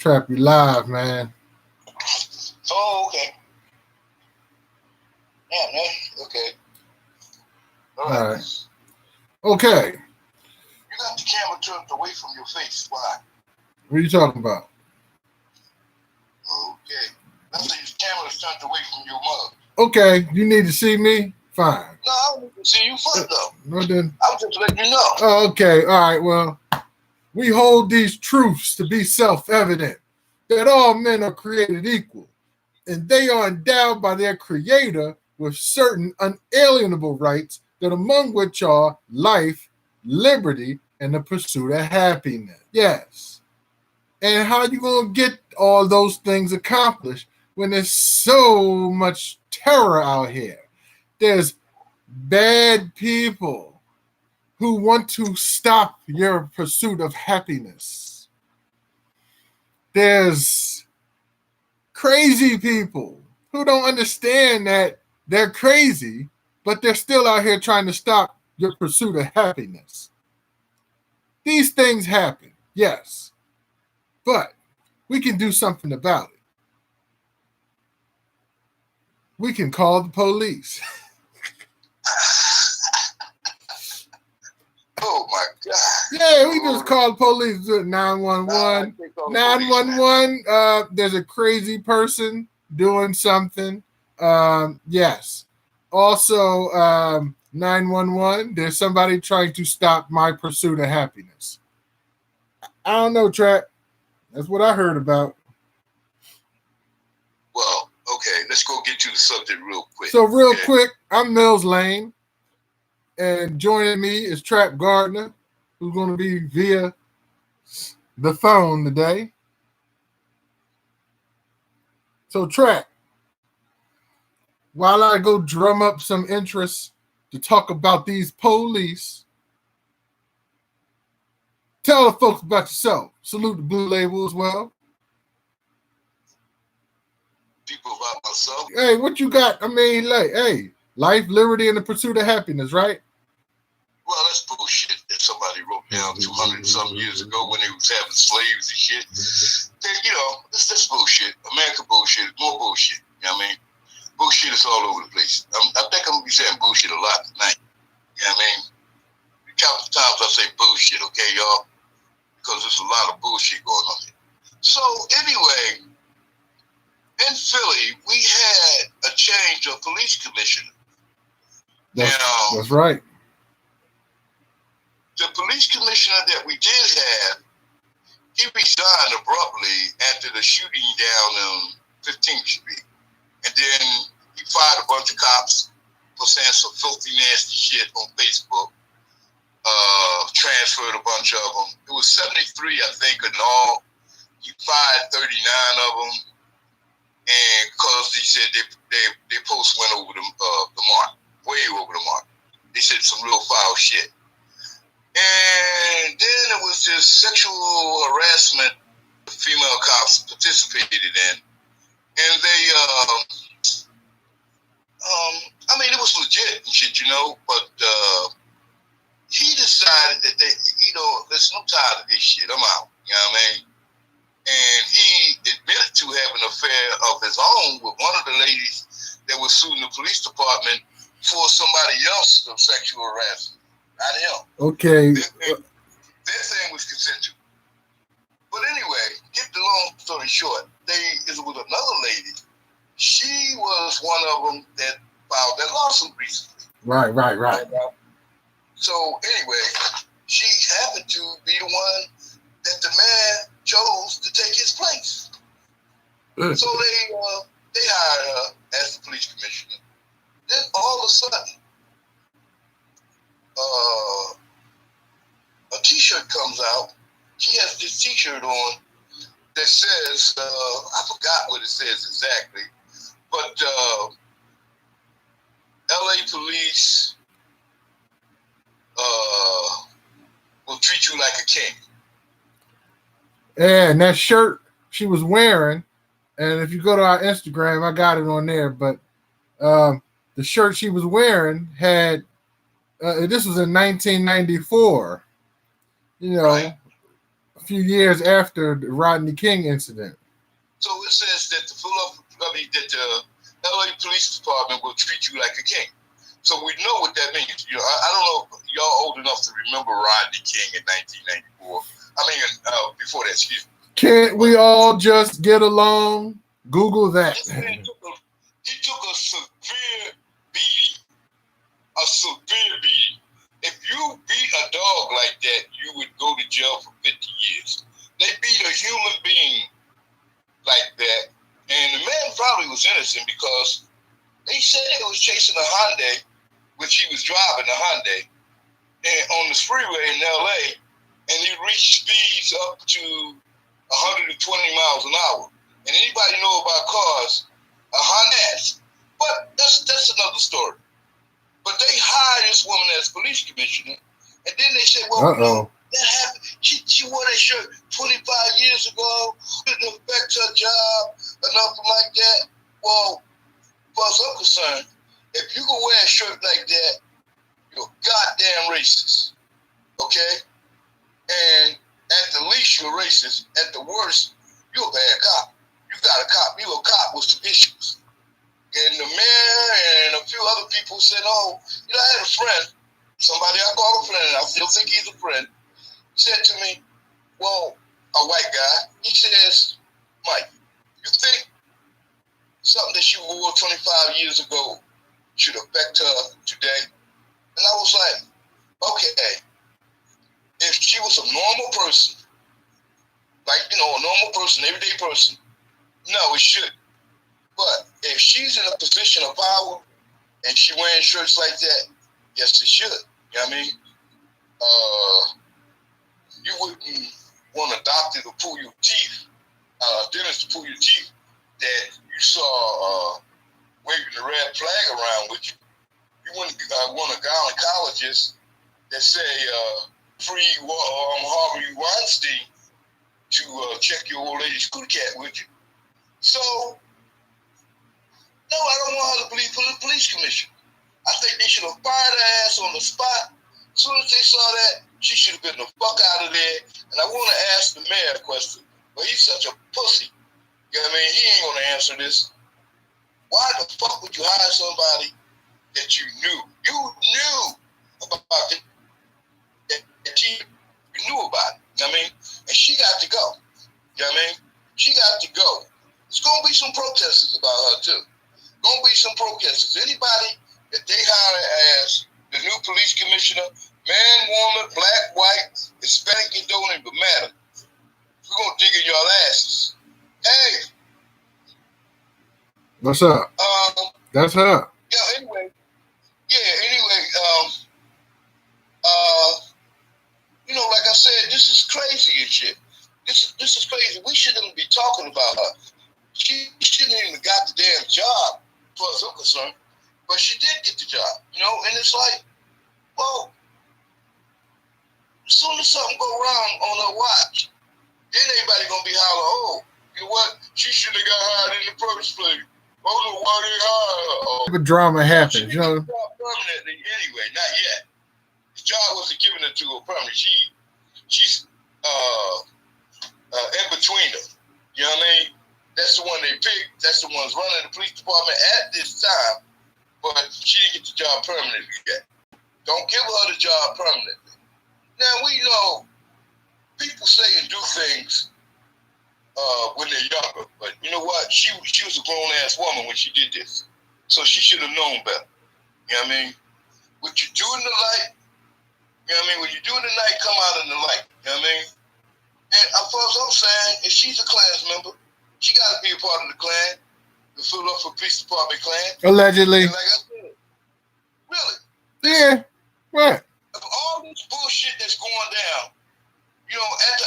Trap, you live, man. Oh, okay. Yeah, man. Okay. All All right. right. Okay. You got the camera turned away from your face. Why? What are you talking about? Okay. That's the camera's turned away from your mug. Okay. You need to see me? Fine. No, I don't need to see you first, though. No, then. I'm just letting you know. Oh, okay. All right. Well, we hold these truths to be self-evident, that all men are created equal, and they are endowed by their creator with certain unalienable rights, that among which are life, liberty, and the pursuit of happiness. Yes. And how you gonna get all those things accomplished when there's so much terror out here? There's bad people who want to stop your pursuit of happiness. There's crazy people who don't understand that they're crazy, but they're still out here trying to stop your pursuit of happiness. These things happen, yes, but we can do something about it. We can call the police. Oh, my God. Yeah, we just call the police. 911. 911. There's a crazy person doing something. Yes. Also, 911. There's somebody trying to stop my pursuit of happiness. I don't know, Trap. That's what I heard about. Well, okay, let's go get to the subject real quick. So, real quick, I'm Mills Lane, and joining me is Trap Gardner, who's going to be via the phone today. So, Trap, while I go drum up some interest to talk about these police, tell the folks about yourself. Salute the Blue Label as well. People about myself. Hey, what you got? I mean, like, hey, life, liberty, and the pursuit of happiness, right? Well, that's bullshit that somebody wrote down 200 and some years ago when they was having slaves and shit. That's bullshit. American bullshit is more bullshit. You know what I mean? Bullshit is all over the place. I think I'm going to be saying bullshit a lot tonight. You know what I mean? Countless times I say bullshit, okay, y'all? Because there's a lot of bullshit going on here. So, anyway, in Philly, we had a change of police commissioner. That's right. The police commissioner that we did have, he resigned abruptly after the shooting down on 15th Street. And then he fired a bunch of cops for saying some filthy, nasty shit on Facebook. Transferred a bunch of them. It was 73, I think, in all. He fired 39 of them. And because he said they posts went over the mark, way over the mark. They said some real foul shit. And then it was just sexual harassment the female cops participated in. And they, it was legit and shit, but he decided that listen, I'm tired of this shit. I'm out. You know what I mean? And he admitted to having an affair of his own with one of the ladies that was suing the police department for somebody else's sexual harassment. Not him. Okay. Their thing was consensual. But anyway, get the long story short, it was another lady. She was one of them that filed that lawsuit recently. Right. So anyway, she happened to be the one that the man chose to take his place. So they hired her as the police commissioner. Then all of a sudden, a T-shirt comes out. She has this T-shirt on that says, I forgot what it says exactly, but LA police will treat you like a king. And that shirt she was wearing, and if you go to our Instagram, I got it on there, but the shirt she was wearing had, this was in 1994, Right. a few years after the Rodney King incident. So it says that that the LA Police Department will treat you like a king. So we know what that means. You know, I don't know if y'all old enough to remember Rodney King in 1994. I mean, before that, excuse me. Can't we all just get along? Google that. This man took a severe beating. A severe beating. If you beat a dog like that, you would go to jail for 50 years. They beat a human being like that, and the man probably was innocent because they said he was chasing a Hyundai, which he was driving a Hyundai, and on the freeway in LA, and he reached speeds up to 120 miles an hour. And anybody know about cars, a Hyundai. But that's another story. But they hired this woman as police commissioner, and then they said, well, no, that happened. She wore that shirt 25 years ago, didn't affect her job or nothing like that. Well, as far as I'm concerned, if you can wear a shirt like that, you're goddamn racist. Okay? And at the least, you're racist. At the worst, you're a bad cop. You got a cop. You a cop with some issues. And the mayor and a few other people said, oh, you know, I had a friend, somebody I call a friend, and I still think he's a friend, said to me, well, a white guy, he says, Mike, you think something that she wore 25 years ago should affect her today? And I was like, okay, if she was a normal person, like, you know, a normal person, everyday person, no, it shouldn't. But if she's in a position of power and she wearing shirts like that, yes, it should. You know what I mean? You wouldn't want a doctor to pull your teeth, dentist to pull your teeth that you saw waving the red flag around with you. You wouldn't want a gynecologist that say free Harvey Weinstein to check your old lady's cootie cat with you. So, no, I don't want her to believe the police commission. I think they should have fired her ass on the spot. As soon as they saw that, she should have been the fuck out of there. And I want to ask the mayor a question, but he's such a pussy. You know what I mean? He ain't going to answer this. Why the fuck would you hire somebody that you knew? You knew about it. You knew about it. You know what I mean? And she got to go. You know what I mean? She got to go. There's going to be some protesters about her, too. Going to be some protesters. Anybody that they hire as the new police commissioner, man, woman, black, white, Hispanic, it don't even matter. We're going to dig in y'all asses. Hey. What's up? That's her. Yeah, anyway. You know, like I said, this is crazy and shit. This is crazy. We shouldn't be talking about her. She shouldn't even got the damn job, as far as I'm concerned. But she did get the job, you know? And it's like, well, as soon as something go wrong on her watch, then everybody gonna be hollering, oh, you know what? She should have got hired in the first place. I don't know why they hired her. Oh. The drama happens, you know? Permanently anyway, not yet. The job wasn't given her to her permanently. She's in between them. You know what I mean? That's the one they picked. That's the one's running the police department at this time. But she didn't get the job permanently yet. Don't give her the job permanently. Now, we know people say and do things when they're younger. But you know what? She was a grown-ass woman when she did this. So she should have known better. You know what I mean? What you do in the light, you know what I mean? When you do in the night, come out in the light. You know what I mean? And as far as I'm saying, if she's a Klans member, she got to be a part of the Klan, the Philadelphia Police Department Klan. Allegedly. And like I said, really? Yeah. What? Of all this bullshit that's going down, you know, at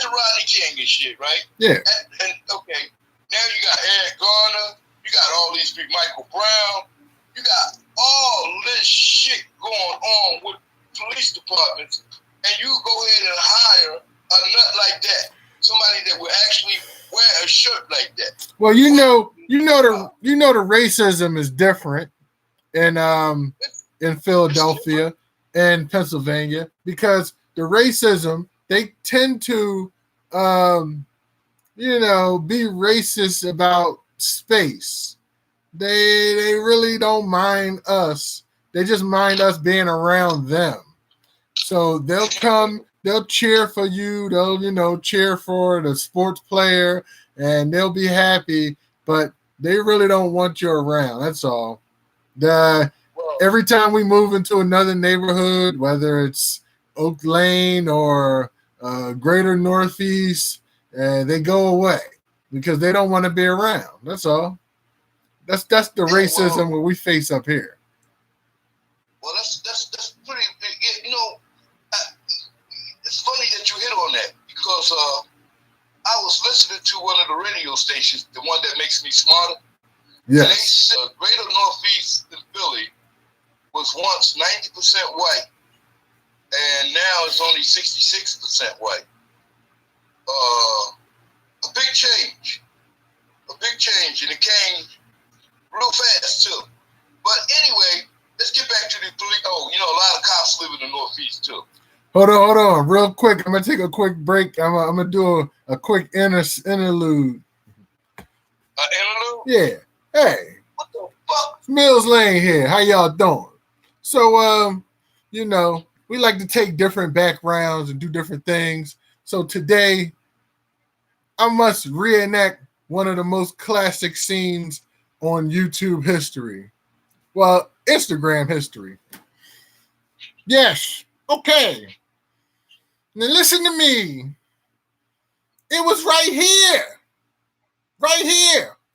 the Rodney King and shit, right? Yeah. And okay, now you got Eric Garner, you got all these people, Michael Brown, you got all this shit going on with police departments, and you go ahead and hire a nut like that, somebody that will actually wear a shirt like that. Well, you know the racism is different in Philadelphia and Pennsylvania, because the racism they tend to, be racist about space. They really don't mind us. They just mind us being around them. So they'll come, they'll cheer for you, they'll cheer for the sports player, and they'll be happy, but they really don't want you around. That's all. Every time we move into another neighborhood, whether it's Oak Lane or Greater Northeast, they go away because they don't want to be around. That's all. That's the racism that we face up here. Well, that's pretty. It's funny that you hit on that because I was listening to one of the radio stations, the one that makes me smarter. Yes. And they said Greater Northeast in Philly was once 90% white, and now it's only 66% white. A big change, and it came real fast too. But anyway, let's get back to the police. Oh, a lot of cops live in the Northeast too. Hold on, real quick. I'm gonna take a quick break. I'm gonna do a quick interlude. Interlude? Yeah. Hey. What the fuck? Mills Lane here. How y'all doing? So, we like to take different backgrounds and do different things. So today, I must reenact one of the most classic scenes on YouTube history. Well, Instagram history. Yes. Okay. Now listen to me. It was right here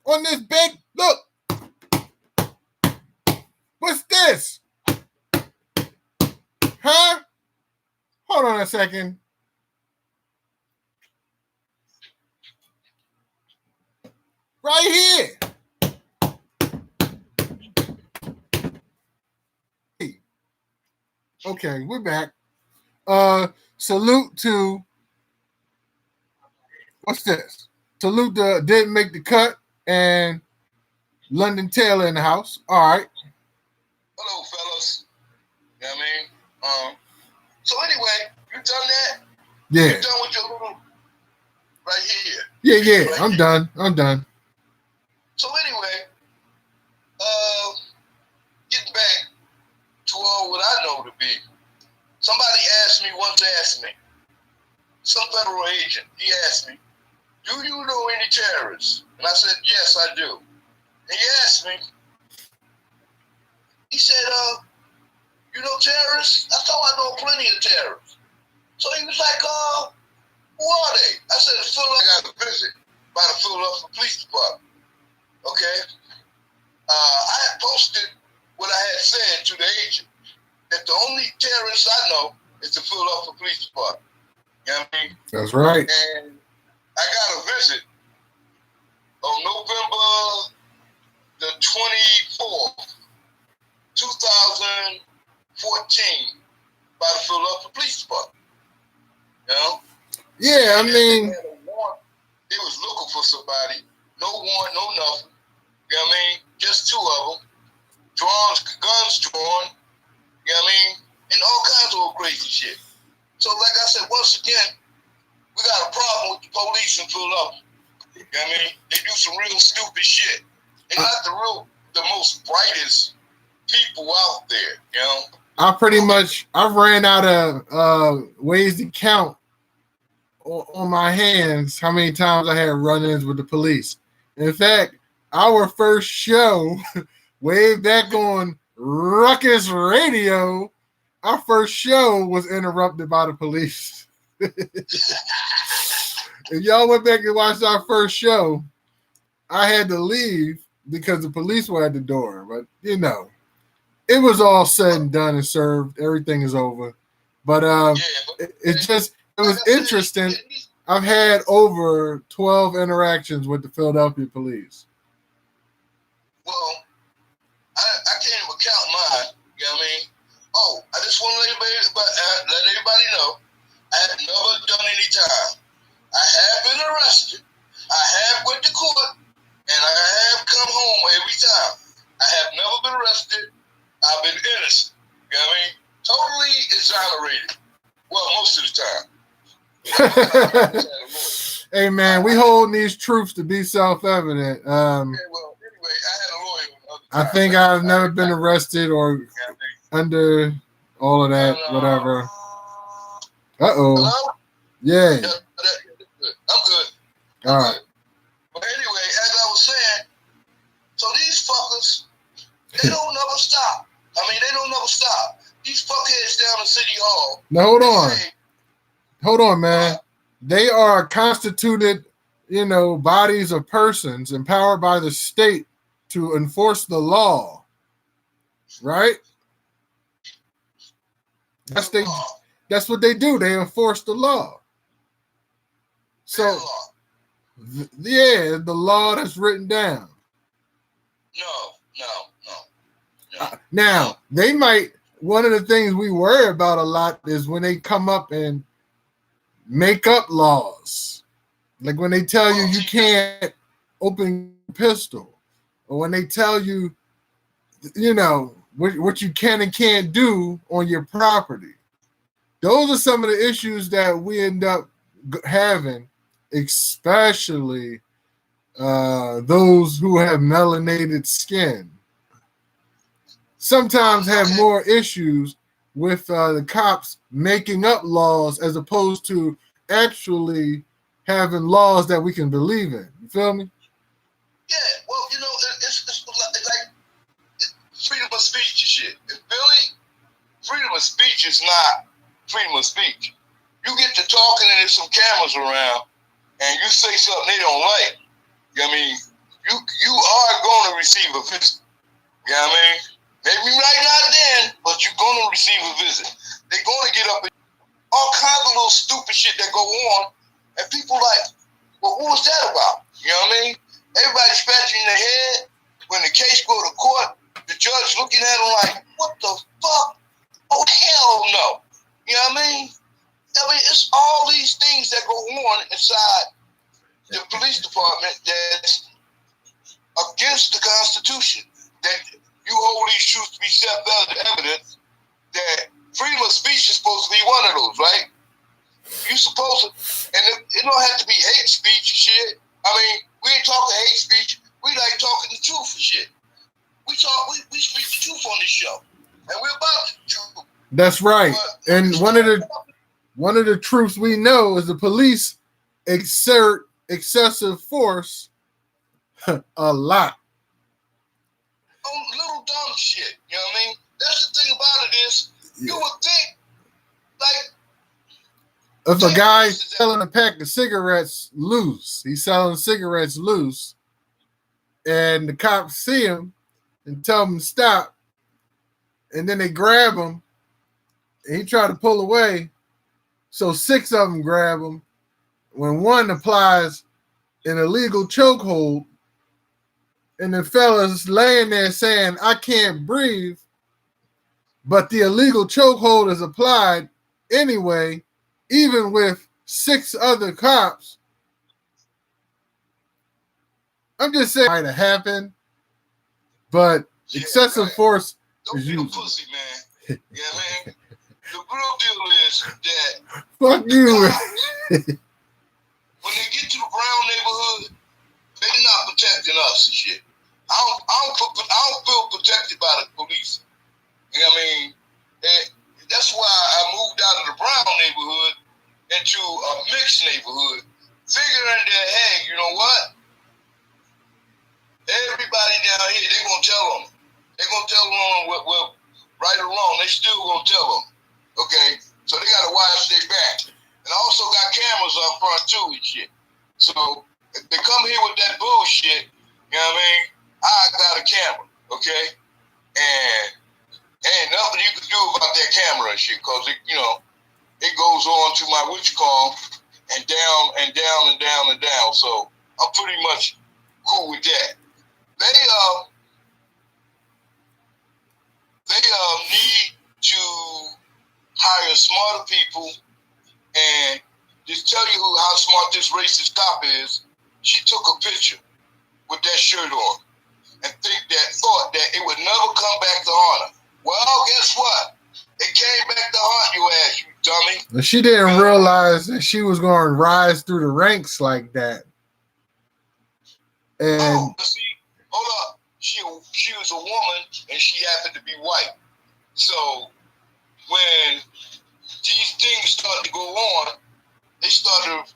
on this bed. Look. What's this? Huh? Hold on a second. Right here. Okay, we're back. Salute to, what's this? Salute to Didn't Make the Cut and London Taylor in the house. All right. Hello, fellas. You know what I mean? So anyway, you done that? Yeah. You done with your little right here? Yeah. Right I'm here. done. So anyway, getting back to all what I know to be. Somebody once asked me, some federal agent, he asked me, do you know any terrorists? And I said, yes, I do. And he asked me, he said, you know terrorists? I thought I know plenty of terrorists. So he was like, who are they? I said, I got a visit by the Philadelphia Police Department. Okay? I had posted what I had said to the agent, that the only terrorists I know is the Philadelphia Police Department. You know what I mean? That's right. And I got a visit on November the 24th, 2014, by the Philadelphia Police Department. You know? Yeah, I mean, they was looking for somebody. No warrant, no nothing. You know what I mean? Just two of them. Guns drawn. You know what I mean? And all kinds of crazy shit. So like I said, once again, we got a problem with the police in Philadelphia. You know what I mean? They do some real stupid shit. They're not the most brightest people out there, you know? I've ran out of ways to count on my hands how many times I had run-ins with the police. In fact, our first show, way back on Ruckus Radio, our first show was interrupted by the police. If y'all went back and watched our first show, I had to leave because the police were at the door. But, it was all said and done and served. Everything is over. But it was interesting. I've had over 12 interactions with the Philadelphia police. Well, I can't even count mine. You know what I mean? Oh, I just want to let everybody know I have never done any time. I have been arrested. I have went to court, and I have come home every time. I have never been arrested. I've been innocent. You know what I mean? Totally exonerated. Well, most of the time. Hey man, we hold these truths to be self-evident. I think I've never been arrested or under all of that, whatever. Hello? Yeah. I'm good. All right. But anyway, as I was saying, so these fuckers, they don't never stop. They don't never stop. These fuckheads down in City Hall. Now hold on, man. They are constituted, bodies of persons empowered by the state to enforce the law, right? That's what they do. They enforce the law. So, the law that's written down. No. Now, they might. One of the things we worry about a lot is when they come up and make up laws, like when they tell you you can't open a pistol, or when they tell you, what you can and can't do on your property. Those are some of the issues that we end up having, especially those who have melanated skin. Sometimes have more issues with the cops making up laws as opposed to actually having laws that we can believe in. You feel me? Yeah, well, it's like freedom of speech and shit. If Billy, freedom of speech is not freedom of speech. You get to talking and there's some cameras around and you say something they don't like. You are going to receive a visit. You know what I mean? Maybe right not then, but you're going to receive a visit. They're going to get up and all kinds of little stupid shit that go on, and people like, well, what was that about? You know what I mean? Everybody scratching their head. When the case go to court, the judge looking at them like, what the fuck? Oh, hell no. You know what I mean? It's all these things that go on inside the police department that's against the Constitution. That you hold these truths to be self-evident, that freedom of speech is supposed to be one of those, right? You supposed to, and it don't have to be hate speech and shit. We ain't talking hate speech. We like talking the truth and shit. We speak the truth on this show, and we're about the truth. That's right. And one of the truths we know is the police exert excessive force a lot. On little dumb shit, you know what I mean? That's the thing about it is, you would think, like, if a guy's selling a pack of cigarettes loose, he's selling cigarettes loose, and the cops see him and tell him to stop, and then they grab him, and he try to pull away, so 6 of them grab him. When one applies an illegal chokehold, and the fella's laying there saying, I can't breathe, but the illegal chokehold is applied anyway, even with 6 other cops. I'm just saying it might have happened, but excessive force is used. Pussy, man. Yeah, man. The real deal is that fuck you. When they get to the Brown neighborhood, they're not protecting us and shit. I don't feel protected by the police. You know what I mean? And that's why I moved out of the Brown neighborhood into a mixed neighborhood, figuring that, hey, you know what? Everybody down here, they're going to tell them. They're going to tell them well, right or wrong, they still going to tell them. Okay? So they got to watch their back. And I also got cameras up front too and shit. So if they come here with that bullshit, you know what I mean? I got a camera, okay? And ain't nothing you can do about that camera and shit, because it goes on to my and down and down and down and down. So I'm pretty much cool with that. They need to hire smarter people and just tell you how smart this racist cop is. She took a picture with that shirt on and thought that it would never come back to haunt her. Well, guess what? It came back to haunt your ass, you dummy. But she didn't realize that she was going to rise through the ranks like that. And see, hold up. She was a woman and she happened to be white. So when these things started to go on, they started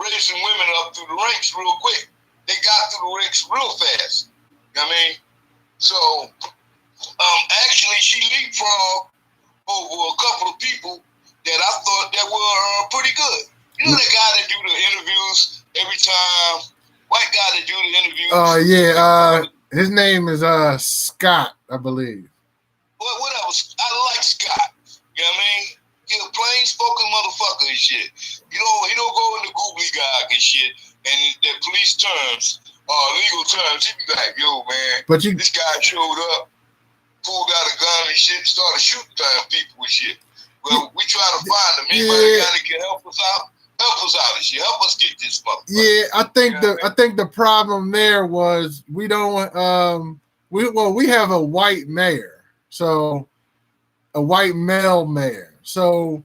raising women up through the ranks real quick. They got through the ranks real fast. You know what I mean? So actually she leapfrogged over a couple of people that I thought that were pretty good. You know the guy that do the interviews every time? White guy that do the interviews. Oh, yeah. His name is Scott, I believe. Well, whatever. I like Scott. You know what I mean? He's a plain-spoken motherfucker and shit. He don't go into googly gog and shit and the police terms, legal terms. He be like, yo, man, but this guy showed up, pulled out a gun and shit, started shooting people and shit. Well, we try to find him. Anybody that can help us out? Help us out and shit. Help us get this motherfucker. Yeah, I think the problem there was we don't we have a white mayor, so a white male mayor, so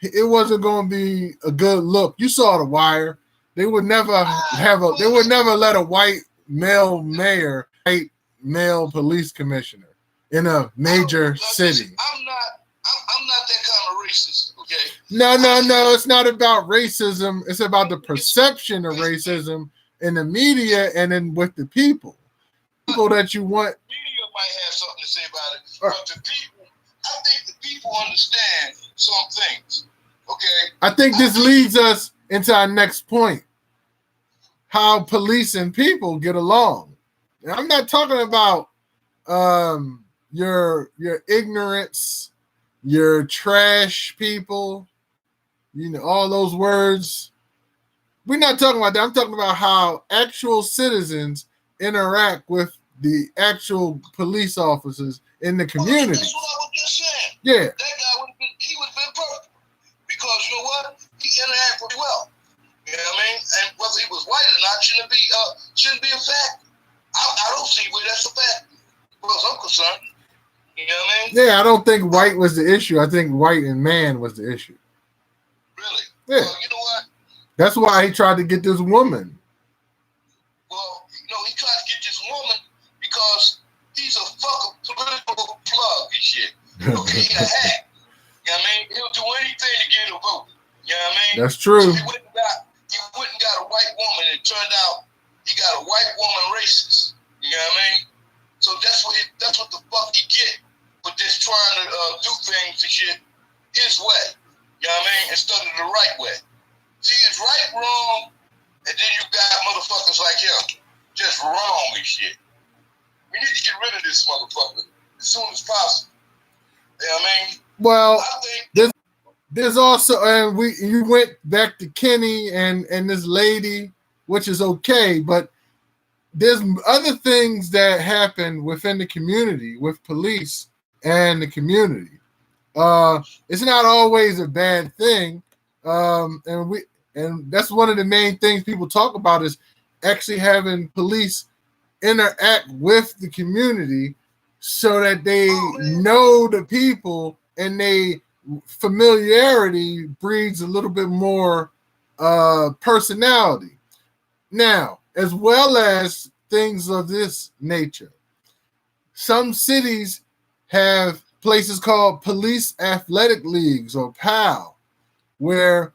it wasn't going to be a good look. You saw The Wire. They would never let a white male mayor, white male police commissioner in a major city. I'm not that kind of racist, okay? No. It's not about racism. It's about the perception of racism in the media and then with the people. People that you want. Media might have something to say about it, but the people, I think the people understand some things, okay? I think this leads us into our next point. How police and people get along. And I'm not talking about your ignorance, your trash people, all those words. We're not talking about that. I'm talking about how actual citizens interact with the actual police officers in the community. That's what I was just saying. Yeah. That guy would have been perfect. Because you know what? He interacted pretty well. You know what I mean? And whether he was white or not shouldn't be a fact. I don't see where that's a fact. As far as I'm concerned. You know what I mean? Yeah, I don't think white was the issue. I think white and man was the issue. Really? Yeah. Well, you know what? That's why he tried to get this woman. Well, he tried to get this woman because he's a fucking political plug and shit. Okay, he's a hack. You know what I mean? He'll do anything to get a vote. You know what I mean? That's true. So he went and got a white woman, and it turned out he got a white woman racist. You know what I mean? So that's what the fuck he get for just trying to do things and shit his way. You know what I mean? Instead of the right way. See, it's right, wrong, and then you got motherfuckers like him just wrong and shit. We need to get rid of this motherfucker as soon as possible. You know what I mean? Well, I think there's also, and you went back to Kenny and this lady, which is okay, but there's other things that happen within the community with police and the community. It's not always a bad thing, and that's one of the main things people talk about is actually having police interact with the community so that they know the people and they familiarity breeds a little bit more personality. Now, as well as things of this nature, some cities have places called police athletic leagues or PAL, where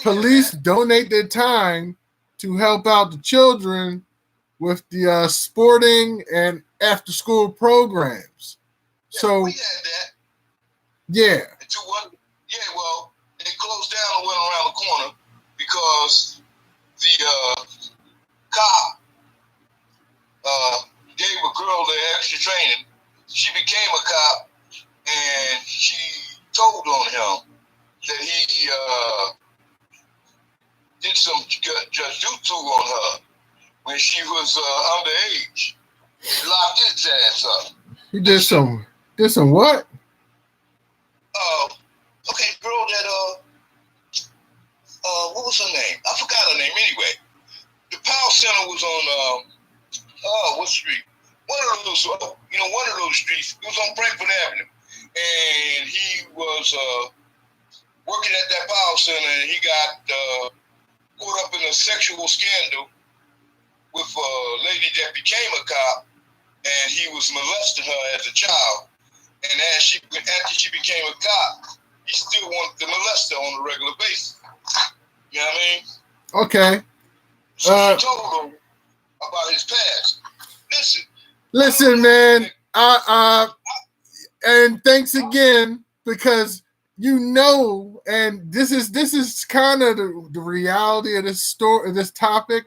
police donate their time to help out the children with the sporting and after school programs. So we had that. Yeah. Well, they closed down and went around the corner because the cop gave a girl the extra training. She became a cop, and she told on him that he did some jujitsu on her when she was underage. He locked his ass up. He did some what? Okay, girl that what was her name? I forgot her name anyway. The Powell Center was on what street? One of those streets. It was on Frankfurt Avenue. And he was working at that power center, and he got caught up in a sexual scandal with a lady that became a cop, and he was molesting her as a child. And after she became a cop, he still wanted to molest her on a regular basis. You know what I mean? Okay. So she told him about his past. Listen, man. And thanks again, because and this is kind of the reality of this story, this topic.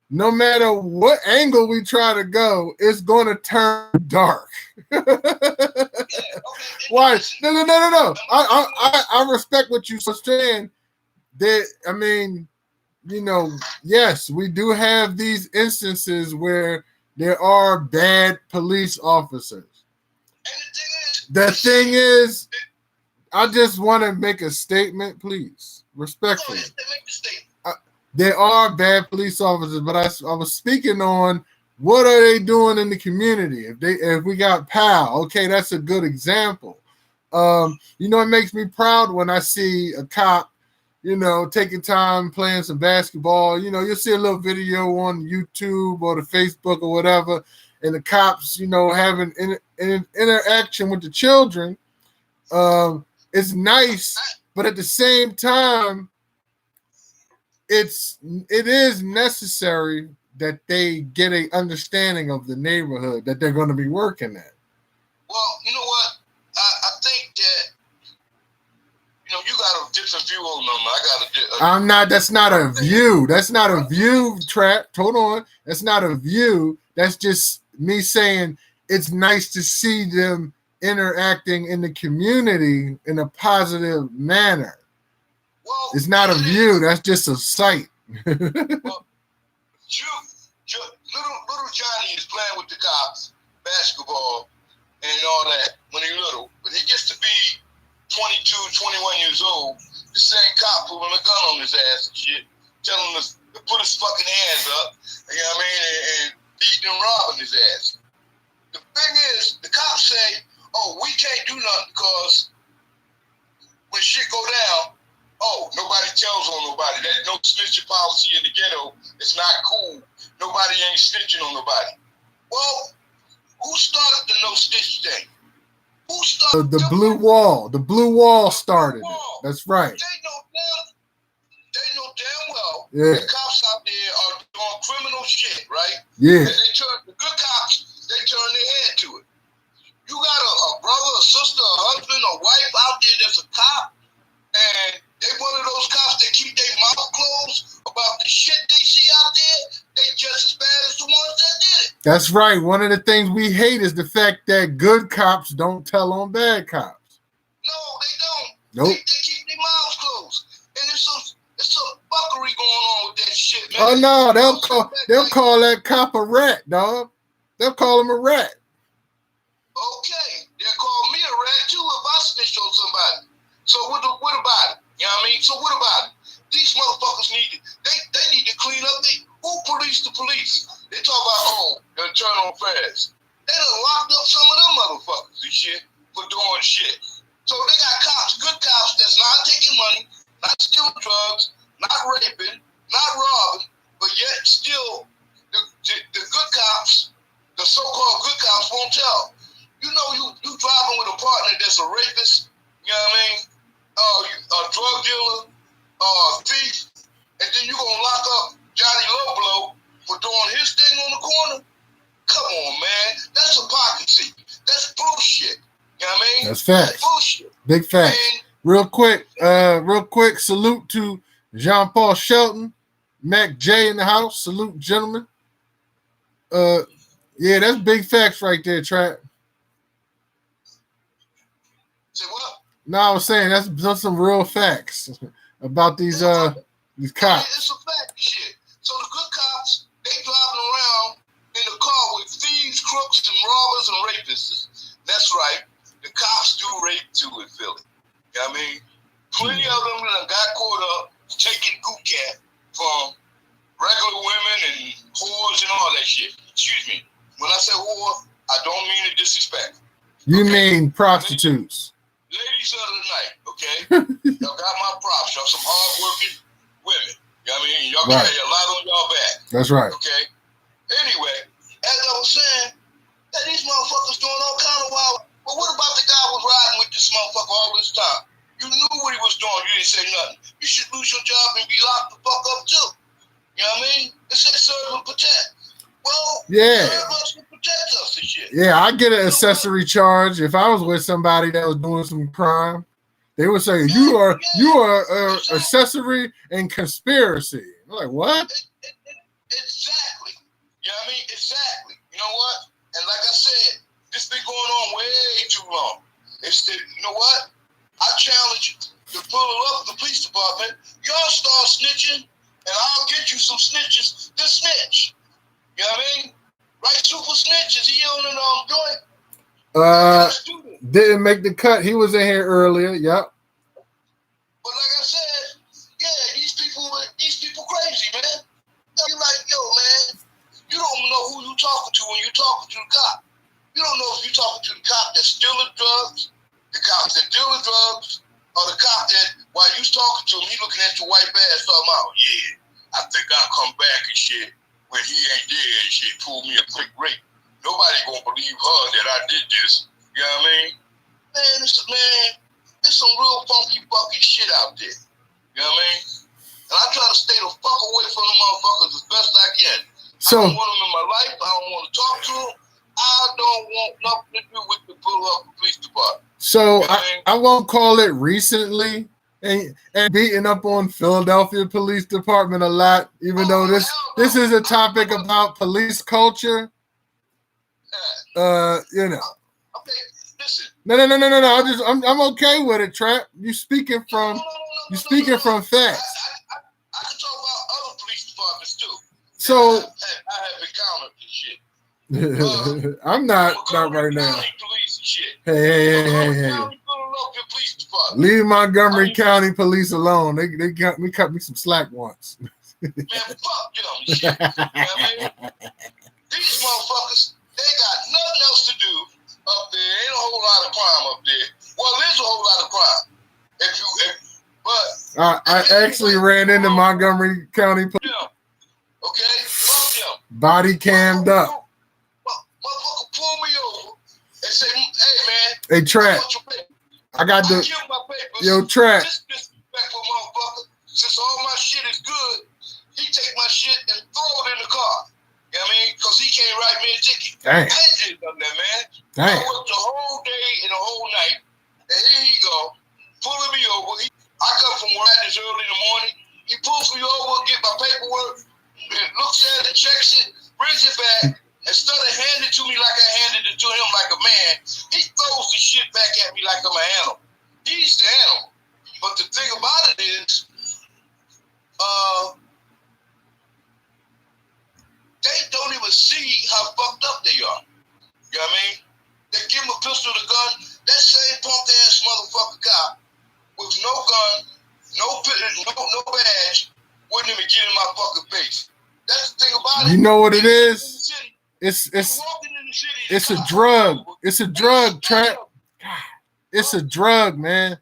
No matter what angle we try to go, it's going to turn dark. Why? No. I respect what you're saying. Yes, we do have these instances where there are bad police officers. The thing is, I just want to make a statement, please, respectfully. There are bad police officers, but I was speaking on what are they doing in the community. If we got PAL, okay, that's a good example. It makes me proud when I see a cop, taking time playing some basketball. You'll see a little video on YouTube or the Facebook or whatever, and the cops, having an interaction with the children. It's nice, but at the same time, it is necessary that they get an understanding of the neighborhood that they're going to be working at. Well, you know what? I think that you got a different view on them. That's not a view. That's not a view, Trap. Hold on. That's not a view. That's just me saying it's nice to see them interacting in the community in a positive manner. Well, it's not a view. That's just a sight. Well, little Johnny is playing with the cops, basketball, and all that when he's little. But he gets to be 22, 21 years old. The same cop pulling a gun on his ass and shit, telling him to put his fucking hands up, you know what I mean, and beating and robbing his ass. The thing is, the cops say, oh, we can't do nothing because when shit go down, nobody tells on nobody. That no snitching policy in the ghetto is not cool. Nobody ain't snitching on nobody. Well, who started the no snitch thing? Who started the blue wall? The blue wall started it. That's right. They know damn well the cops out there are doing criminal shit, right? Yeah. And the good cops, they turn their head to it. You got a brother, a sister, a husband, a wife out there that's a cop, and they one of those cops that keep their mouth closed about the shit they see out there. They just as bad as the ones that did it. That's right. One of the things we hate is the fact that good cops don't tell on bad cops. No, they don't. Nope. They keep their mouths closed, and it's some fuckery going on with that shit, man. Oh no, they'll call that cop a rat, dog. They'll call him a rat. Okay, they'll call me a rat too if I snitch on somebody. So what about it? You know what I mean? So what about it? These motherfuckers need to clean up. Who policed the police? They talk about the internal affairs. They done locked up some of them motherfuckers and shit for doing shit. So they got cops, good cops that's not taking money, not stealing drugs, not raping, not robbing, but yet still the good cops, the so-called good cops won't tell. You driving with a partner that's a rapist, you know what I mean? A drug dealer, thief, and then you gonna lock up Johnny Lowblow for doing his thing on the corner? Come on, man. That's hypocrisy. That's bullshit. You know what I mean? That's facts. That's bullshit. Big facts. Real quick, salute to Jean-Paul Shelton, Mac J in the house. Salute, gentlemen. Yeah, that's big facts right there, Trap. Say what? No, I was saying that's some real facts about these cops. It's a fact shit. So the good cops, they driving around in a car with thieves, crooks, and robbers and rapists. That's right. The cops do rape too in Philly. You know what I mean? Plenty of them that got caught up taking boot camp from regular women and whores and all that shit. Excuse me. When I say whore, I don't mean to disrespect. You mean prostitutes. ladies of the night, okay? Y'all got my props. Y'all some hard-working women. You know what I mean? Y'all Right. carry a lot on y'all back. That's right. Okay? Anyway, as I was saying, that these motherfuckers doing all kind of wild. But what about the guy who was riding with this motherfucker all this time? You knew what he was doing. You didn't say nothing. You should lose your job and be locked the fuck up too. You know what I mean? It said serve and protect. Well, Yeah. serve us and protect us and shit. Yeah, I get an accessory charge if I was with somebody that was doing some crime. They would say you are accessory and conspiracy. I'm like, what? Exactly. You know what I mean? Exactly. You know what? And like I said, this been going on way too long. You know what? I challenge you to pull up the police department. Y'all start snitching, and I'll get you some snitches to snitch. You know what I mean? Right, super snitches. He on and joint. Didn't make the cut. He was in here earlier. Yep. But like I said, yeah, these people crazy, man. You're like, yo, man, you don't know who you talking to when you're talking to the cop. You don't know if you're talking to the cop that's stealing drugs, the cop that dealing drugs, or the cop that while you talking to him, he looking at your white badge talking about, yeah, I think I'll come back and shit when he ain't there and shit, pull me a quick break. Nobody gonna believe her that I did this. You know what I mean? Man, there's some real funky bucky shit out there. You know what I mean? And I try to stay the fuck away from the motherfuckers as best I can. So, I don't want them in my life. I don't want to talk to them. I don't want nothing to do with the pull up police department. So you know I won't call it recently and beating up on Philadelphia Police Department a lot, even though this is a topic about police culture. You know. Okay, listen. No. I'm okay with it, Trap. You speaking from facts. I can talk about other police departments too. So I have encountered this shit. I'm not right now. Police and shit. Hey. Leave Montgomery County Police alone. They cut me some slack once. Man, fuck them shit. You know what I mean? These motherfuckers, they got nothing else to do up there. Ain't a whole lot of crime up there. Well, there's a whole lot of crime. But I actually ran into Montgomery County Police. Okay? Fuck them. Body cammed up. Motherfucker pull me over and say, hey man, hey Trap, I got the yo Trap. Disrespectful motherfucker. Since all my shit is good, he take my shit and throw it in the car. You know what I mean? Because he can't write me a ticket. Dang. I ain't did nothing that, man. Dang. I worked the whole day and the whole night, and here he go, pulling me over. I come from work this early in the morning. He pulls me over, get my paperwork, looks at it, checks it, brings it back. Instead of handing it to me like I handed it to him like a man, he throws the shit back at me like I'm an animal. He's the animal. But the thing about it is, they don't even see how fucked up they are. You know what I mean? They give him a pistol, a gun. That same punk ass motherfucker cop with no gun, no badge, wouldn't even get in my fucking face. That's the thing about it. You know what it is? It's a drug. It's a drug, Trap. It's a drug, man.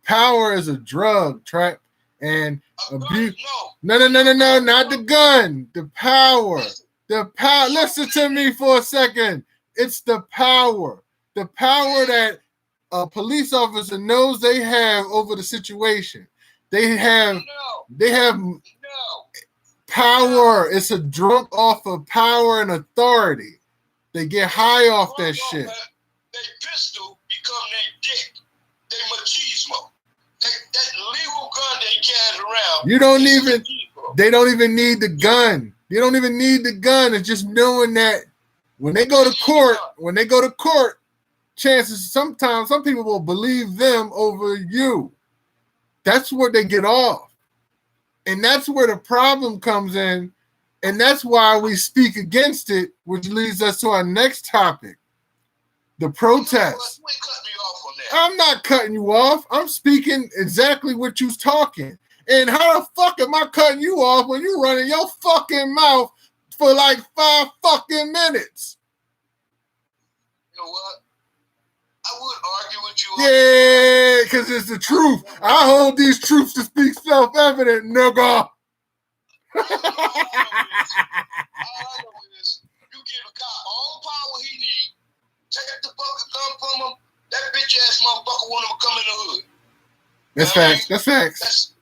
Power is a drug, Trap. And abuse. No, not the gun. The power. The power. Listen to me for a second. It's the power. The power that a police officer knows they have over the situation. They have power. It's a drunk off of power and authority. They get high off that shit. They pistol become their dick. They machismo. That legal gun they carry around. They don't even need the gun. They don't even need the gun. It's just knowing that when they go to court, chances sometimes some people will believe them over you. That's where they get off. And that's where the problem comes in. And that's why we speak against it, which leads us to our next topic, the protest. I'm not cutting you off. I'm speaking exactly what you're talking. And how the fuck am I cutting you off when you running your fucking mouth for like 5 fucking minutes? You know what? I would argue with you. Yeah, because it's the truth. I hold these truths to speak self-evident, nigga. All I know is you give a cop all the power he needs, take the fucking gun from him, that bitch ass motherfucker want him to come in the hood. That's facts. That's facts.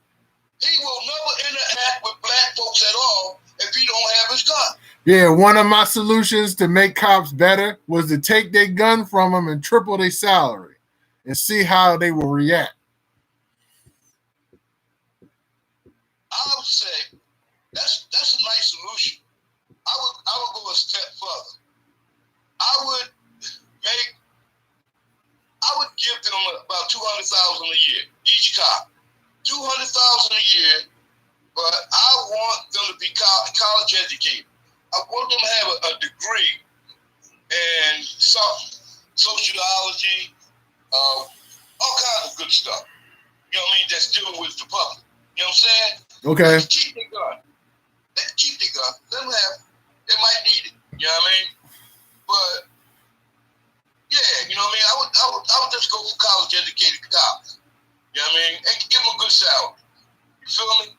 He will never interact with black folks at all if he don't have his gun. Yeah, one of my solutions to make cops better was to take their gun from them and triple their salary and see how they will react. I would say that's a nice solution. I would go a step further. I would give them about $200,000 a year, each cop. $200,000 a year, but I want them to be college educated. I want them to have a degree in sociology, all kinds of good stuff. You know what I mean? That's dealing with the public. You know what I'm saying? Okay. Let's keep their gun. Let them have. They might need it. You know what I mean? But yeah, you know what I mean? I would just go for college educated cops. You know what I mean? And give them a good salary. You feel me?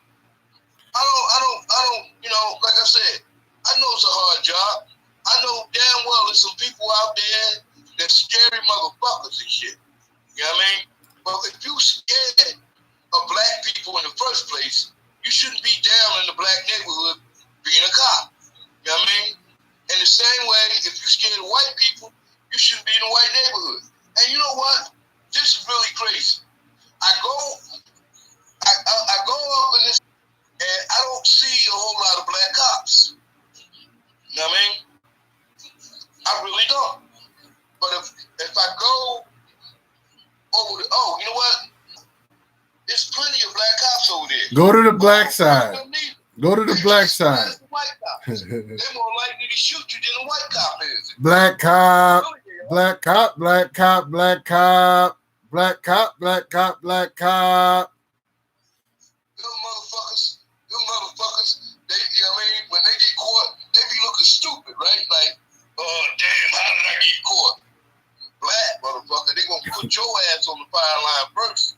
I don't, you know, like I said, I know it's a hard job. I know damn well there's some people out there that scary motherfuckers and shit. You know what I mean? But if you scared of black people in the first place, you shouldn't be down in the black neighborhood being a cop. You know what I mean? In the same way, if you're scared of white people, you shouldn't be in a white neighborhood. And you know what? This is really crazy. I go up in this, and I don't see a whole lot of black cops. You know what I mean? I really don't. But if I go over the, you know what? There's plenty of black cops over there. Go to the black side. Go to the black side. They're more likely to shoot you than a white cop is. Black cop, black cop, black cop, black cop, black cop, black cop, black cop. Them motherfuckers, they, you know what I mean? When they get caught, they be looking stupid, right? Like, oh, damn, how did I get caught? Black motherfucker, they gonna put your ass on the fire line first,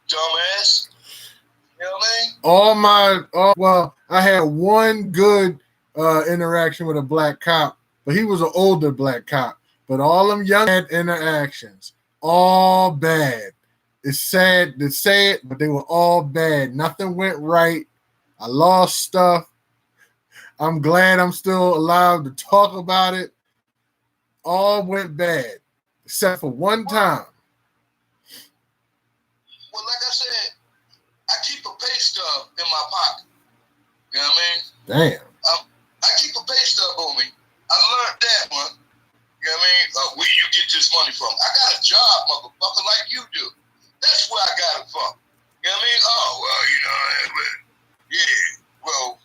dumbass. You know what I mean? Well, I had one good interaction with a black cop, but he was an older black cop. But all them young interactions, all bad. It's sad to say it, but they were all bad. Nothing went right. I lost stuff. I'm glad I'm still allowed to talk about it. All went bad, except for one time. Well, like I said, I keep a pay stub in my pocket. You know what I mean? Damn. I keep a pay stub on me. I learned that one. You know what I mean? Where you get this money from? I got a job, motherfucker, like you do. That's where I got it from. You know what I mean? Oh, well, you know, yeah. Well,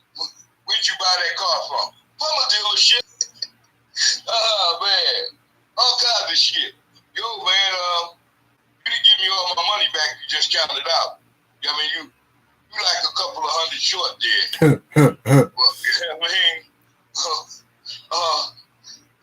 where'd you buy that car from? From a dealership. Oh, man. All kinds of shit. Yo, man, you didn't give me all my money back. You just counted it out. You know what I mean? You like a couple of hundred short there. Well, you know what I mean?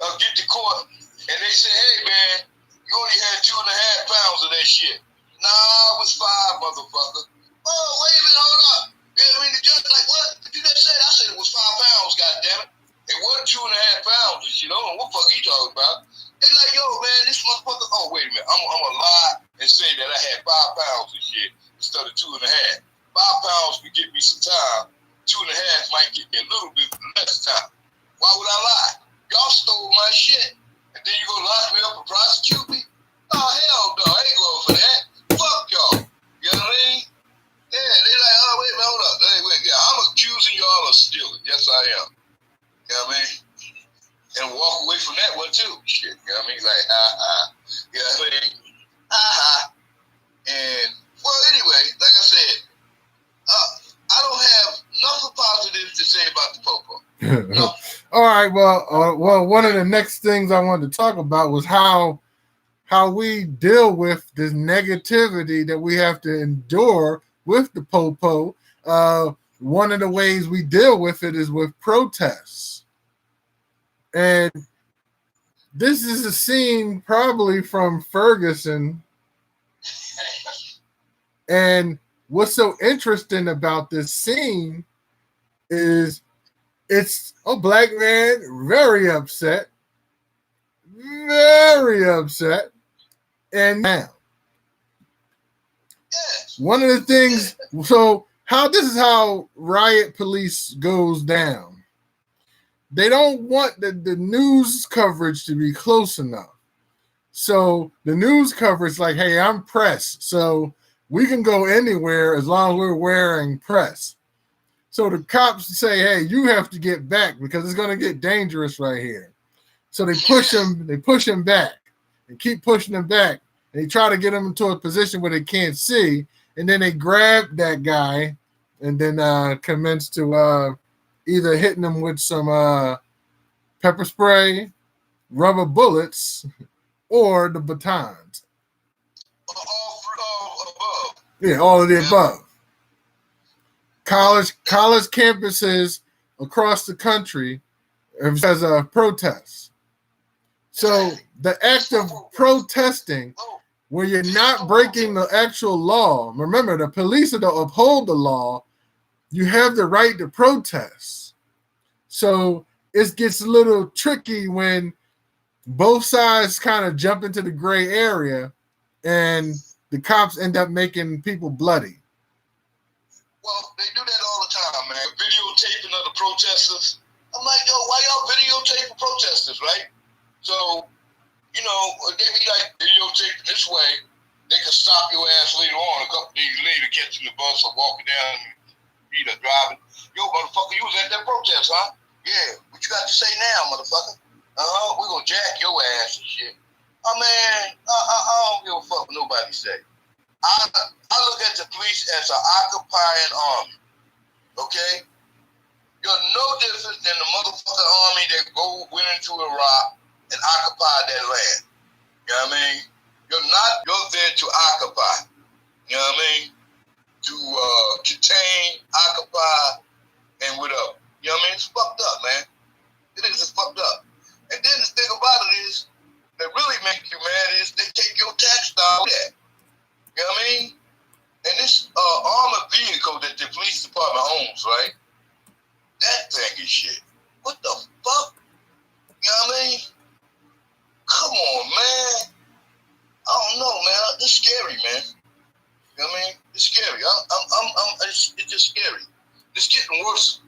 I'll get to court, and they say, hey, man, you only had 2.5 pounds of that shit. Nah, it was 5, motherfucker. Oh, wait a minute, hold up. You know what I mean? The judge like, what? Did you just say? I said it was 5 pounds, goddammit. It wasn't 2.5 pounds and shit. I don't know what the fuck he talking about. They like, yo, man, this motherfucker. Oh, wait a minute. I'm gonna lie and say that I had 5 pounds of shit instead of 2.5. 5 pounds would get me some time. 2.5 might get me a little bit less time. Why would I lie? Y'all stole my shit, and then you gonna lock me up and prosecute me? Oh, hell no, I ain't going for that. Fuck y'all. You know what I mean? Yeah, they like, oh, wait a minute, hold up. Wait, yeah, I'm accusing y'all of stealing. Yes, I am. You know what I mean? And walk away from that one, too. Shit, you know what I mean? Like, You know what I mean? And, well, anyway, like I said, I don't have nothing positive to say about the Popo. No. All right. Well, one of the next things I wanted to talk about was how we deal with this negativity that we have to endure with the Popo. One of the ways we deal with it is with protests. And This is a scene probably from Ferguson. And what's so interesting about this scene is it's a black man very upset, very upset, and now one of the things. So how this is how riot police goes down. They don't want the news coverage to be close enough. So the news coverage like, hey, I'm press, so we can go anywhere as long as we're wearing press. So the cops say, hey, you have to get back because it's going to get dangerous right here. So they push him back and keep pushing him back. And they try to get him into a position where they can't see. And then they grab that guy and then commence to either hitting him with some pepper spray, rubber bullets, or the batons. All above. Yeah, all of the above. College campuses across the country as a protest. So the act of protesting where you're not breaking the actual law. Remember, the police are to uphold the law. You have the right to protest. So it gets a little tricky when both sides kind of jump into the gray area and the cops end up making people bloody. Well, they do that all the time, man. Videotaping of the protesters. I'm like, yo, why y'all videotaping protesters, right? So, you know, they be like videotaping this way. They can stop your ass later on, a couple days later, catching the bus or walking down the street or driving. Yo, motherfucker, you was at that protest, huh? Yeah, what you got to say now, motherfucker? We're going to jack your ass and shit. Oh, man, I don't give a fuck what nobody say. I look at the police as an occupying army, okay? You're no different than the motherfucking army that went into Iraq and occupied that land. You know what I mean? You're there to occupy. You know what I mean? To detain, occupy, and whatever. You know what I mean? It's fucked up, man. It is just fucked up. And then the thing about it is, that really make you mad is they take your tax dollar. You know what I mean? And this armored vehicle that the police department owns, right? That thing is shit. What the fuck? You know what I mean? Come on, man. I don't know, man. It's scary, man. You know what I mean? It's scary. It's just scary. It's getting worse.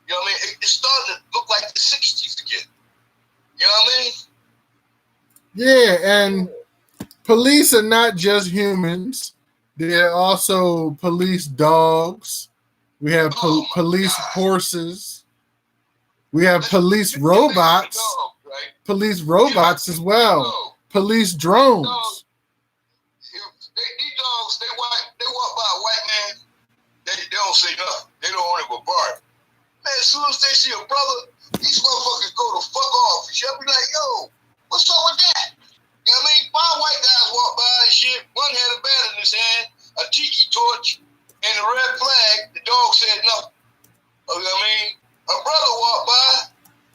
You know what I mean? It's starting to look like the 60s again. You know what I mean? Yeah, and police are not just humans. They're also police dogs. We have police horses. We have police robots. Police robots as well. Police drones. These dogs, they walk by a white man, they don't say nothing. They don't want to go bark. Man, as soon as they see a brother, these motherfuckers go to fuck off. And she'll be like, yo, what's up with that? You know what I mean? 5 white guys walk by and shit. One had a bat in his hand, a tiki torch, and a red flag. The dog said nothing. You know what I mean? A brother walked by,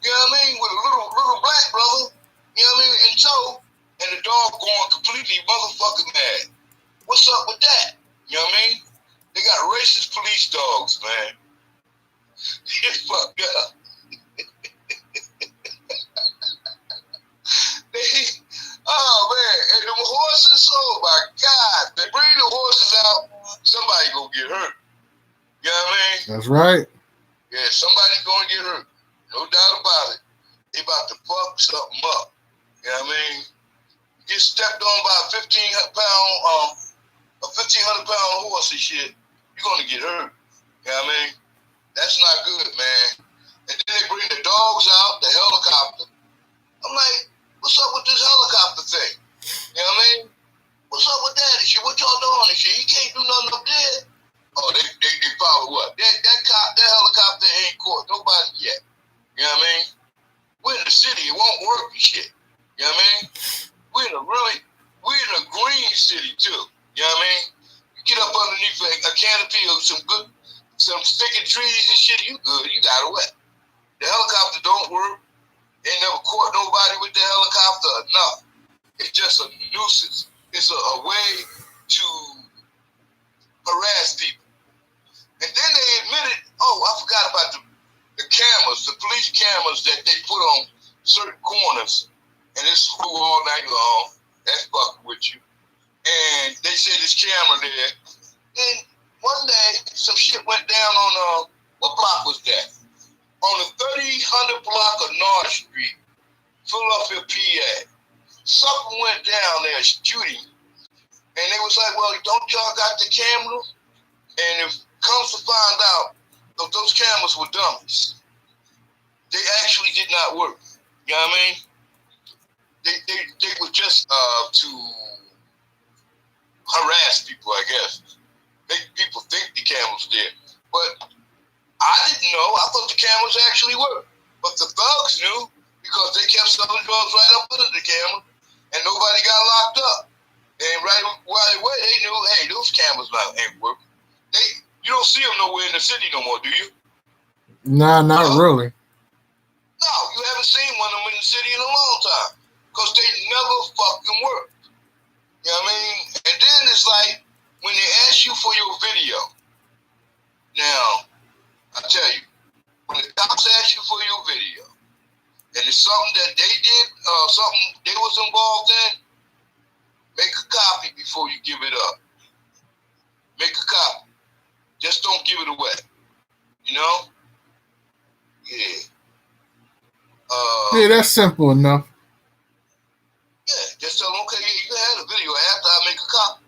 you know what I mean, with a little black brother, you know what I mean, in tow, and the dog going completely motherfucking mad. What's up with that? You know what I mean? They got racist police dogs, man. It's fucked up. Oh man, and the horses, oh my God, they bring the horses out, somebody gonna get hurt. You know what I mean? That's right. Yeah, somebody gonna get hurt. No doubt about it. They about to fuck something up. You know what I mean? You get stepped on by a 1,500 pound horse and shit, you're gonna get hurt. You know what I mean? That's not good, man. And then they bring the dogs out, the helicopter. I'm like, what's up with this helicopter thing? You know what I mean? What's up with that and shit? What y'all doing and shit? You can't do nothing up there. Oh, they probably what? That helicopter ain't caught nobody yet. You know what I mean? We're in the city, it won't work and shit. You know what I mean? We're in a green city too. You know what I mean? You get up underneath a canopy of some sticking trees and shit, you good, you got it wet. The helicopter don't work. They never caught nobody with the helicopter. No, it's just a nuisance. It's a way to harass people. And then they admitted, oh, I forgot about the cameras, the police cameras that they put on certain corners, and it's flew all night long. That's fucking with you. And they said this camera there. Then one day, some shit went down on, what block was that? On the 3000 block of North Street, Philadelphia, PA. Something went down there shooting. And they was like, well, don't y'all got the camera? And if comes to find out, those cameras were dummies. They actually did not work. You know what I mean? They were just to harass people, I guess. Make people think the cameras there. But I didn't know. I thought the cameras actually worked. But the thugs knew because they kept selling drugs right up under the camera and nobody got locked up. And right away, they knew, hey, those cameras ain't working. You don't see them nowhere in the city no more, do you? Nah, not really. No, you haven't seen one of them in the city in a long time because they never fucking work. You know what I mean? And then it's like when they ask you for your video. Now, I tell you, when the cops ask you for your video, and it's something that they did, something they was involved in, make a copy before you give it up. Make a copy. Just don't give it away. You know? Yeah. Yeah, that's simple enough. Yeah, just tell them, okay, yeah, you can have the video after I make a copy.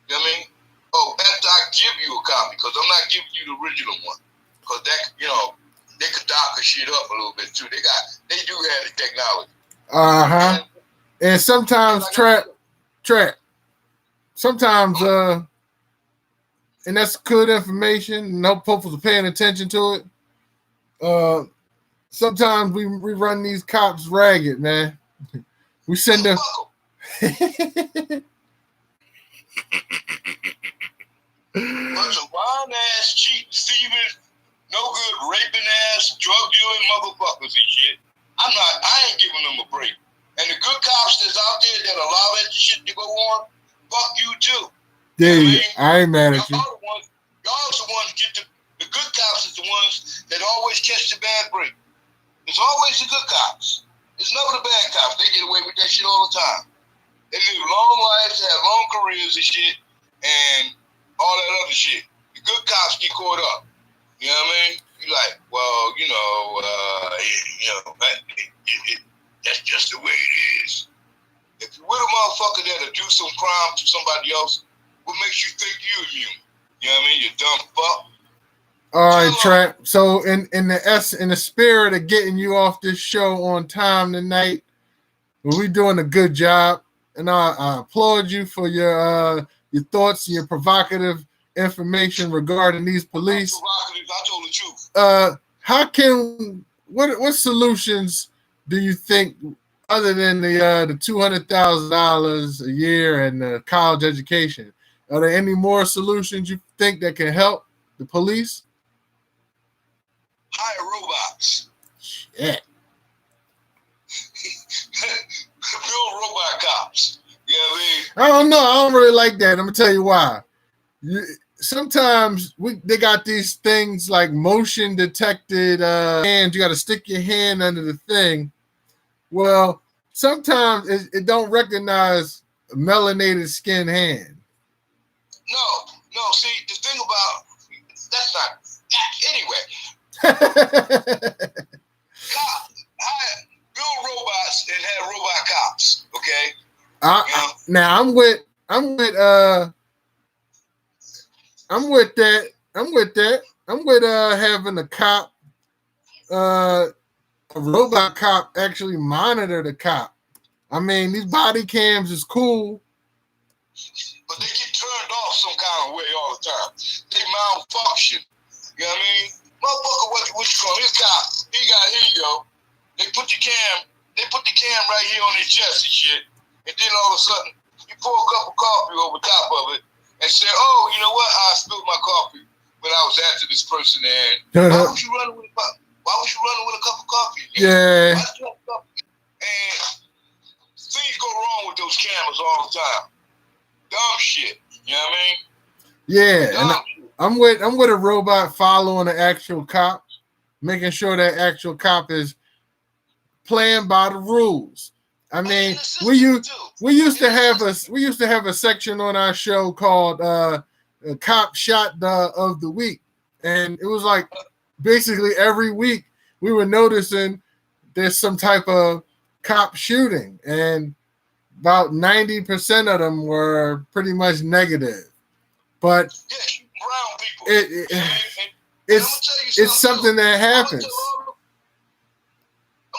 You know what I mean? Oh, after I give you a copy, because I'm not giving you the original one. Because that, you know, they could doctor shit up a little bit too. They do have the technology. Uh-huh. And sometimes sometimes and that's good information. No folks are paying attention to it. Sometimes we run these cops ragged, man. We send them. Bunch of lying ass, cheating, thieving, no good, raping ass, drug dealing motherfuckers and shit. I ain't giving them a break. And the good cops that's out there that allow that shit to go on, fuck you too. Yeah, I ain't mad at you. Y'all the ones get the good cops is the ones that always catch the bad break. It's always the good cops. It's never the bad cops. They get away with that shit all the time. They live long lives, have long careers and shit, and all that other shit. The good cops get caught up. You know what I mean? You like, well, that's just the way it is. If you're with a motherfucker that'll do some crime to somebody else, what makes you think you're immune? You know what I mean? You dumb fuck. All right, Trap. So in the spirit of getting you off this show on time tonight, we're doing a good job, and I applaud you for your thoughts and your provocative information regarding these police. I told the truth. What solutions do you think, other than the $200,000 a year and the college education, are there any more solutions you think that can help the police? Hire robots. Shit. Build robot cops. You know what I mean? I don't know. I don't really like that. I'm gonna tell you why. Sometimes they got these things like motion detected hands. You got to stick your hand under the thing. Well, sometimes it don't recognize a melanated skin hand. No. See, the thing about that's not anyway. Build robots and have robot cops. Okay. Now I'm with that. I'm with having a robot cop actually monitor the cop. I mean, these body cams is cool, but they get turned off some kind of way all the time. They malfunction. You know what I mean? Motherfucker, what you call his cop? Here you go. They put the cam right here on their chest and shit, and then all of a sudden you pour a cup of coffee over top of it and say, "Oh, you know what? I spilled my coffee when I was after this person." And why was you running with a cup of coffee? Yeah. Why did you have a cup those cameras all the time. Dumb shit. You know what I mean? Yeah, and Dumb shit. I'm with a robot following the actual cop, making sure that actual cop is playing by the rules. I mean, we used to have a section on our show called Cop Shot of the Week, and it was like basically every week we were noticing there's some type of cop shooting, and about 90% of them were pretty much negative. But yeah, brown people. it's something that happens. I'm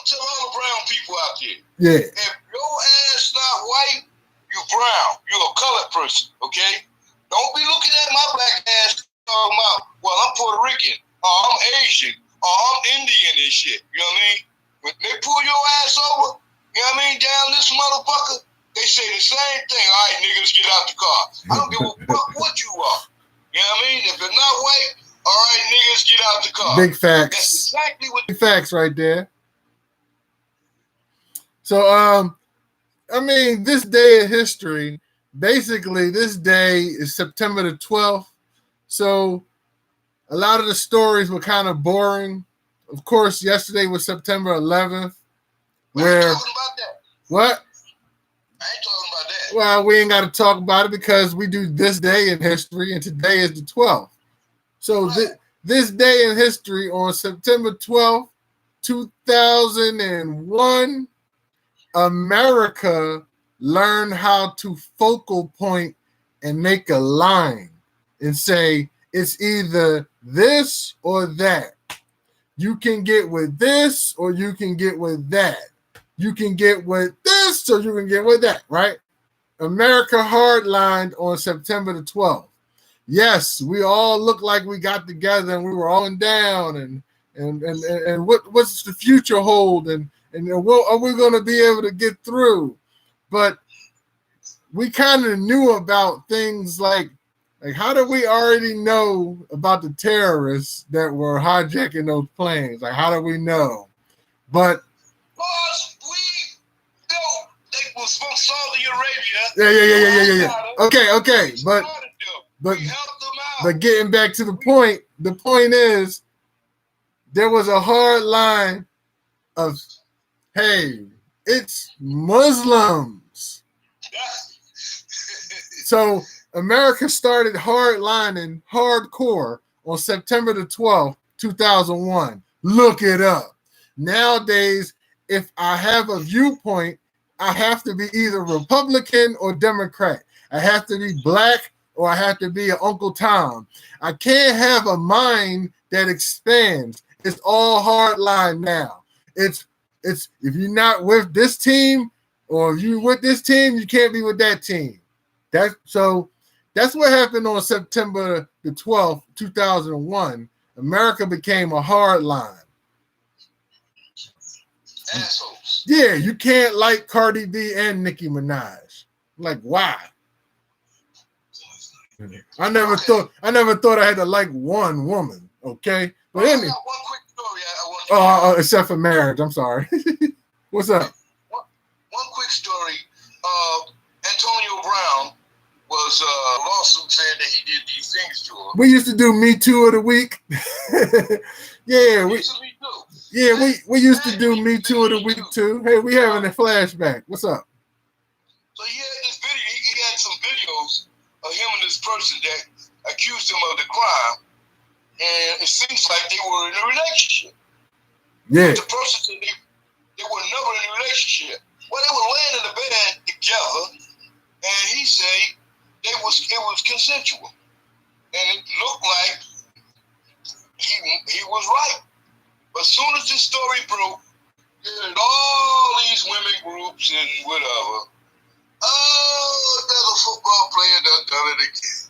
telling all the brown people out there. Yeah. If your ass not white, you brown. You're a colored person, okay? Don't be looking at my black ass talking about, well, I'm Puerto Rican, or I'm Asian, or I'm Indian and shit. You know what I mean? When they pull your ass over, you know what I mean, down this motherfucker, they say the same thing. All right, niggas, get out the car. I don't give a fuck what you are. You know what I mean? If you're not white, all right, niggas, get out the car. Big facts. That's exactly what. Big facts right there. So, I mean, this day in history, basically, this day is September the 12th. So, a lot of the stories were kind of boring. Of course, yesterday was September 11th. Where? Talking about that. What? I ain't talking about that. Well, we ain't got to talk about it because we do this day in history, and today is the 12th. So, this day in history on September 12th, 2001, America learned how to focal point and make a line and say it's either this or that. You can get with this or you can get with that. You can get with this or you can get with that, right? America hardlined on September the 12th. Yes, we all looked like we got together and we were all down and what's the future hold and what are we going to be able to get through? But we kind of knew about things like how do we already know about the terrorists that were hijacking those planes? Like, how do we know? But because we know they was from Saudi Arabia. Yeah. Okay. But we helped them out. But getting back to the point is there was a hard line of, hey, it's Muslims. So America started hardlining hardcore on September the 12th, 2001. Look it up. Nowadays, if I have a viewpoint, I have to be either Republican or Democrat. I have to be black or I have to be an Uncle Tom. I can't have a mind that expands. It's all hardline now. It's if you're not with this team or if you're with this team, you can't be with that team. That's what happened on September the 12th, 2001. America became a hard line. Assholes. Yeah, you can't like Cardi B and Nicki Minaj. Like, why? I never thought I had to like one woman. Okay, but I anyway. got one quick story I want to Except for marriage. I'm sorry. What's up? One quick story. Antonio Brown was lawsuit saying that he did these things to her. We used to do Me Too of the Week. Yeah, we used to do Me Too of the Week too. Hey, we having a flashback. What's up? So he had this video. He had some videos of him and this person that accused him of the crime, and it seems like they were in a relationship. Yeah. The person said they were never in a relationship. Well, they were laying in the bed together, and he said it was consensual, and it looked like he was right. But as soon as this story broke, all these women groups and whatever. Oh, another football player done it again.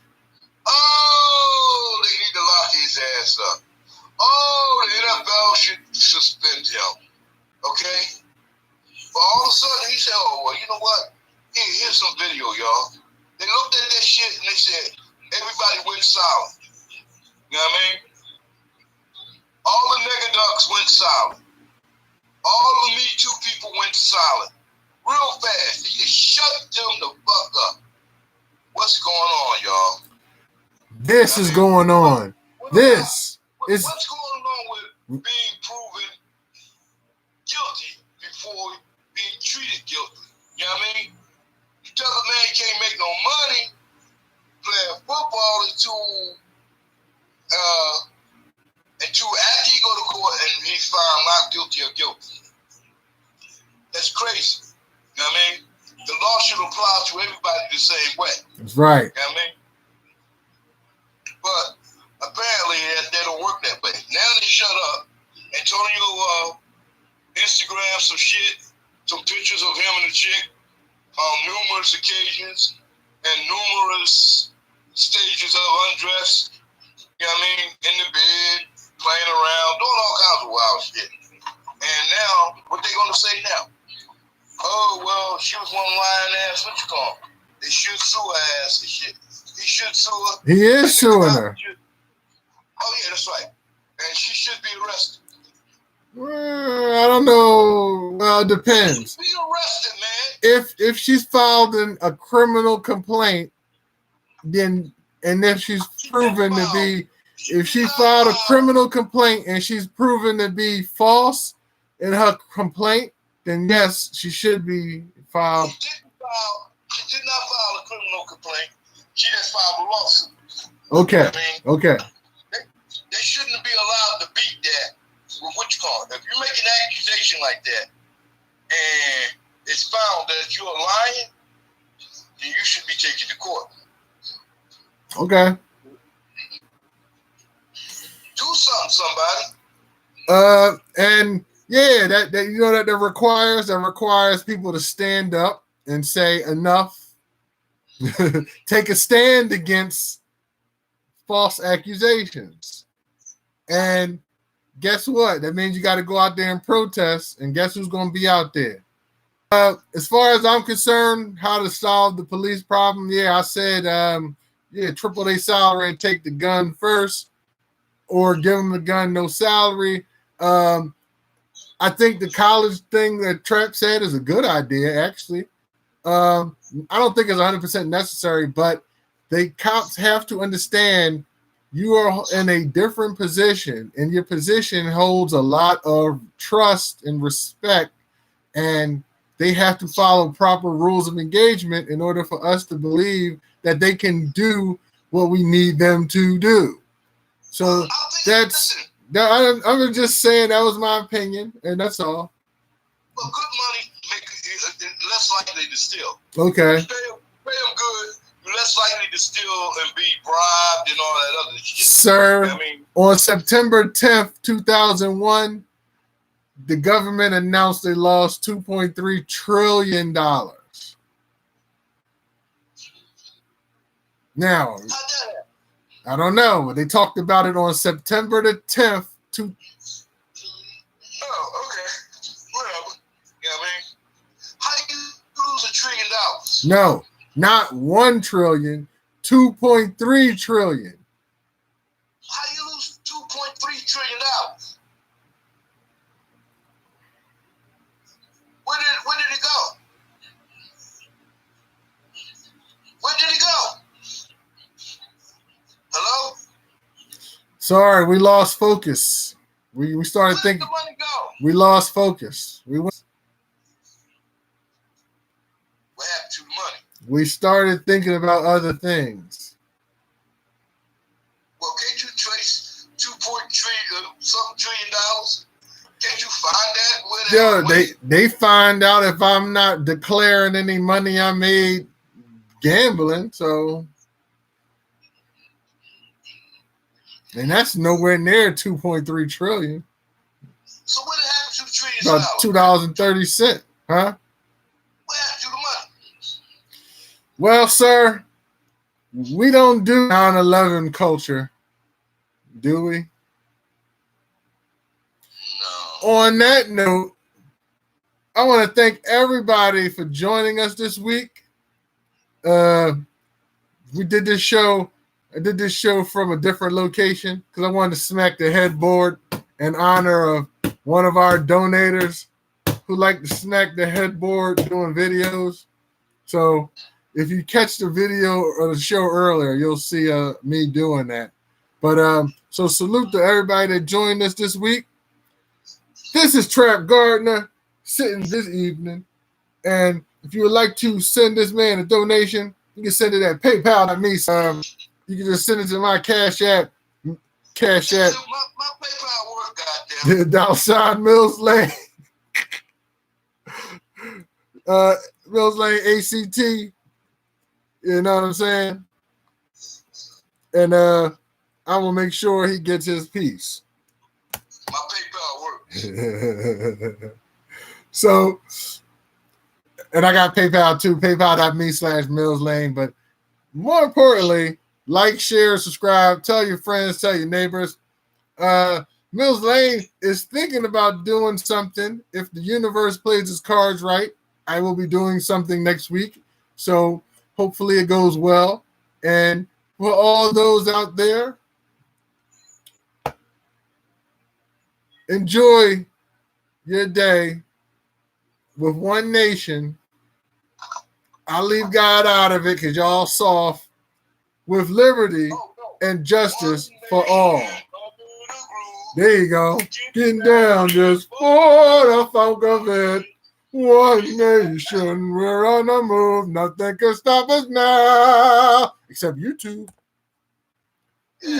Oh, they need to lock his ass up. Oh, the NFL should suspend him. Okay? But all of a sudden, he said, oh, well, you know what? Here's some video, y'all. They looked at that shit and they said, everybody went silent. You know what I mean? All the nigga ducks went silent. All the Me Too people went silent. real fast. They just shut them the fuck up. What's going on, y'all? This is going on. This is what's going on with being proven guilty before being treated guilty? You know what I mean? You tell a man he can't make no money playing football until after he go to court and he's found not guilty or guilty. That's crazy. You know what I mean? The law should apply to everybody the same way. that's right. You know what I mean? But apparently that don't work that way. Now they shut up. Antonio Instagram some shit, some pictures of him and the chick on numerous occasions and numerous stages of undress. You know what I mean? In the bed, playing around, doing all kinds of wild shit. And now, what they gonna say now? Oh, well, she was one lying ass, what you call her? They should sue her ass and shit. He should sue her. He is suing her. Oh, yeah, that's right. And she should be arrested. I don't know. Well, it depends. Be arrested, man. If she's filed a criminal complaint, then and if she's proven to be, if she filed a criminal complaint and she's proven to be false in her complaint, then yes, she should be filed. She did not file a criminal complaint. She just filed a lawsuit. Okay. I mean, Okay. they shouldn't be allowed to beat that with what you call it. If you make an accusation like that and it's found that you're lying, then you should be taken to court. Okay. Do something, somebody. And yeah, that you know that requires people to stand up and say enough. Take a stand against false accusations. And guess what? That means you got to go out there and protest. And guess who's going to be out there? As far as I'm concerned, how to solve the police problem? Yeah, I said, triple their salary and take the gun first, or give them the gun, no salary. I think the college thing that Trap said is a good idea, actually. I don't think it's 100% necessary, but the cops have to understand you are in a different position, and your position holds a lot of trust and respect, and they have to follow proper rules of engagement in order for us to believe that they can do what we need them to do. So I'm just saying that was my opinion, and that's all. Well, good money make it less likely to steal. Okay. Pay them good, you're less likely to steal and be bribed and all that other shit. Sir, I mean, on September 10th, 2001, the government announced they lost $2.3 trillion. Now, I don't know, but they talked about it on September the 10th. Oh, okay. Whatever. You know what I mean? How do you lose $1 trillion? No, not 1 trillion, 2.3 trillion. How do you lose $2.3 trillion? Where did it go? Where did it go? Hello? Sorry, we lost focus. We started Where thinking. did the money go? We lost focus. What happened to the money? We started thinking about other things. Well, can't you trace $2.3 trillion? Can't you find that? Where Yeah, they find out if I'm not declaring any money I made gambling, so and that's nowhere near 2.3 trillion. So what happened to the trillion? About $2.30, huh? What happened to the money? Well, sir, we don't do 9/11 culture, do we? No. On that note, I want to thank everybody for joining us this week. We did this show. I did this show from a different location because I wanted to smack the headboard in honor of one of our donators who like to snack the headboard doing videos. So if you catch the video or the show earlier, you'll see me doing that. But so salute to everybody that joined us this week. This is Trap Gardner sitting this evening. And if you would like to send this man a donation, you can send it at PayPal.me. You can just send it to my Cash App. My PayPal work, goddamn. $, Mills Lane. Mills Lane ACT. You know what I'm saying? And I will make sure he gets his piece. My PayPal works. So, and I got PayPal too, paypal.me/Mills Lane. But more importantly, like, share, subscribe, tell your friends, tell your neighbors. Mills Lane is thinking about doing something. If the universe plays its cards right, I will be doing something next week. So hopefully it goes well. And for all those out there, enjoy your day with one nation. I'll leave God out of it because y'all soft. With liberty and justice for all. There you go. Getting down just for the funk of it. One nation, we're on the move. Nothing can stop us now. Except YouTube. Yeah.